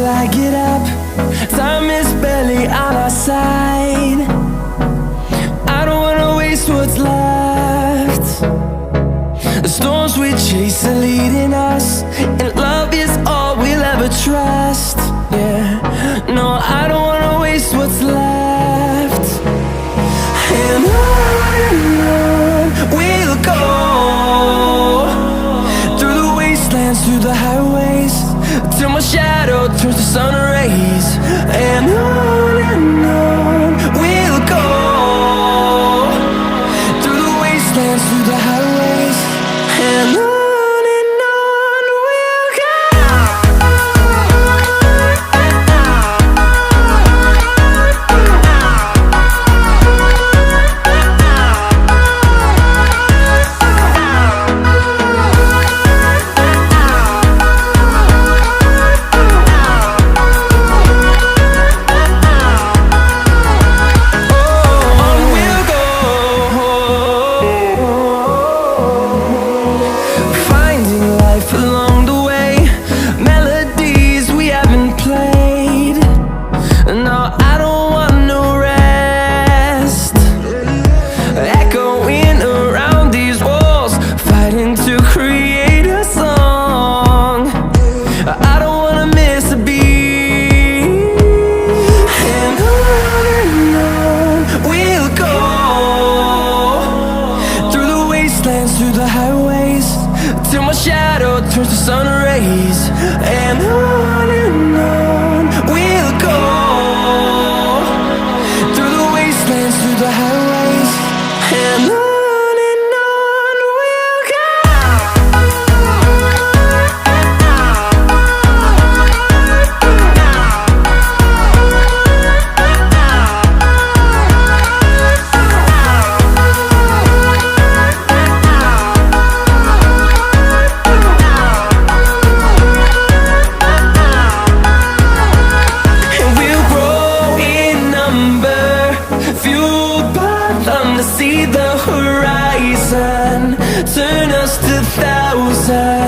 till I get up. Time is barely on our side. I don't wanna waste what's left. The storms we chase are leading us, and love is all we'll ever trust. Yeah, no, I don't wanna waste what's left. And on we'll go, through the wastelands, through the highways, till my shadow turns to sun rays. And on we'll go, through the wastelands, through the highways, and on. Along the way, melodies we haven't played. No, I don't want no rest. Echoing around these walls, fighting to create a song. I don't wanna miss a beat. And on we'll go, through the wastelands, through the highways, till my shadow turns to sun rays. And on we'll go, through the wastelands, through the highways, and on. See the horizon, turn us to thousands.